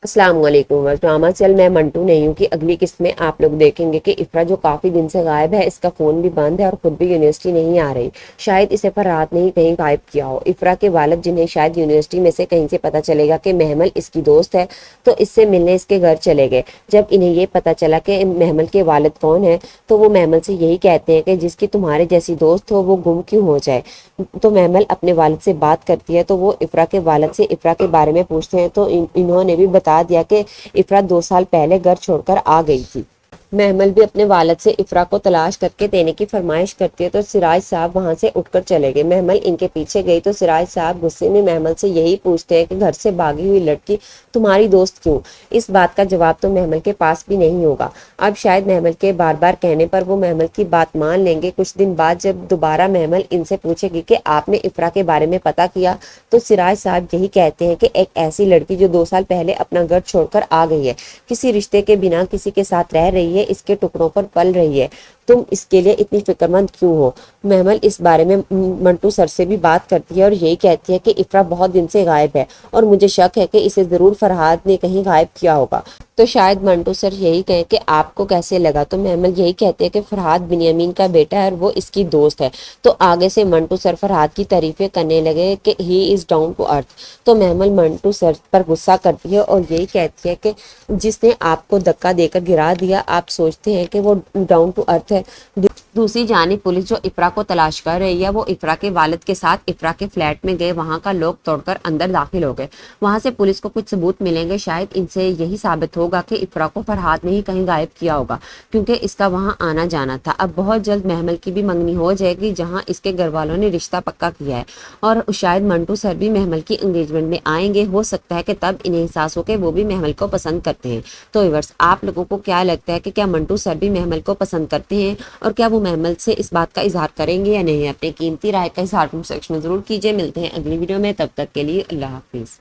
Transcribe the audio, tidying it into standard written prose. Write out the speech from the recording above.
السلام علیکم ڈرامہ چل میں منٹو نہیں ہوں کہ اگلی قسط میں آپ لوگ دیکھیں گے کہ افرا جو کافی دن سے غائب ہے، اس کا فون بھی بند ہے اور خود بھی یونیورسٹی نہیں آ رہی۔ شاید اسے پر رات نہیں کہیں غائب کیا ہو۔ افرا کے والد جنہیں شاید یونیورسٹی میں سے کہیں سے پتا چلے گا کہ محمل اس کی دوست ہے، تو اس سے ملنے اس کے گھر چلے گئے۔ جب انہیں یہ پتا چلا کہ محمل کے والد کون ہیں تو وہ محمل سے یہی کہتے ہیں کہ جس کی تمہارے جیسی دوست ہو وہ گم کیوں ہو جائے۔ تو محمل اپنے والد سے بات کرتی ہے تو وہ افرا کے والد سے افرا کے بارے میں پوچھتے ہیں، تو انہوں نے بھی بتا دیا کہ افرا 2 سال پہلے گھر چھوڑ کر آ گئی تھی۔ محمل بھی اپنے والد سے افرا کو تلاش کر کے دینے کی فرمائش کرتی ہے تو سراج صاحب وہاں سے اٹھ کر چلے گئے۔ محمل ان کے پیچھے گئی تو سراج صاحب غصے میں محمل سے یہی پوچھتے ہیں کہ گھر سے بھاگی ہوئی لڑکی تمہاری دوست کیوں؟ اس بات کا جواب تو محمل کے پاس بھی نہیں ہوگا۔ اب شاید محمل کے بار بار کہنے پر وہ محمل کی بات مان لیں گے۔ کچھ دن بعد جب دوبارہ محمل ان سے پوچھے گی کہ آپ نے افرا کے بارے میں پتا کیا، تو سراج صاحب یہی کہتے ہیں کہ ایک ایسی لڑکی جو 2 سال پہلے اپنا گھر چھوڑ کر آ گئی ہے، کسی رشتے کے بنا کسی کے ساتھ رہ رہی ہے، اس کے ٹکڑوں پر پل رہی ہے، تم اس کے لیے اتنی فکر مند کیوں ہو؟ محمل اس بارے میں منٹو سر سے بھی بات کرتی ہے اور یہی کہتی ہے کہ افرا بہت دن سے غائب ہے اور مجھے شک ہے کہ اسے ضرور فرحاد نے کہیں غائب کیا ہوگا۔ تو شاید منٹو سر یہی کہیں کہ آپ کو کیسے لگا؟ تو محمل یہی کہتے ہیں کہ فرحاد بنیامین کا بیٹا ہے اور وہ اس کی دوست ہے۔ تو آگے سے منٹو سر فرحاد کی تعریفیں کرنے لگے کہ ہی از ڈاؤن ٹو ارتھ۔ تو محمل منٹو سر پر غصہ کرتی ہے اور یہی کہتی ہے کہ جس نے آپ کو دھکا دے کر گرا دیا آپ سوچتے ہیں کہ وہ ڈاؤن ٹو ارتھ ہے۔ دوسری جانب پولیس جو افرا کو تلاش کر رہی ہے وہ افرا کے والد کے ساتھ افرا کے فلیٹ میں گئے، وہاں کا لوک توڑ کر اندر داخل ہو گئے۔ وہاں سے پولیس کو کچھ ثبوت ملیں گے، شاید ان سے یہی ثابت ہوگا کہ افرا کو فرحاد نے ہی کہیں غائب کیا ہوگا کیونکہ اس کا وہاں آنا جانا تھا۔ اب بہت جلد محمل کی بھی منگنی ہو جائے گی جہاں اس کے گھر والوں نے رشتہ پکا کیا ہے، اور شاید منٹو سر بھی محمل کی انگیجمنٹ میں آئیں گے۔ ہو سکتا ہے کہ تب انہیں احساس ہو کہ وہ بھی محمل کو پسند کرتے ہیں۔ تو ویورز آپ لوگوں کو کیا لگتا ہے کہ کیا منٹو سر بھی محمل کو پسند کرتے ہیں، اور کیا وہ محمل سے اس بات کا اظہار کریں گے یا نہیں؟ اپنے قیمتی رائے کا اظہار کمنٹ سیکشن میں ضرور کیجیے۔ ملتے ہیں اگلی ویڈیو میں، تب تک کے لیے اللہ حافظ۔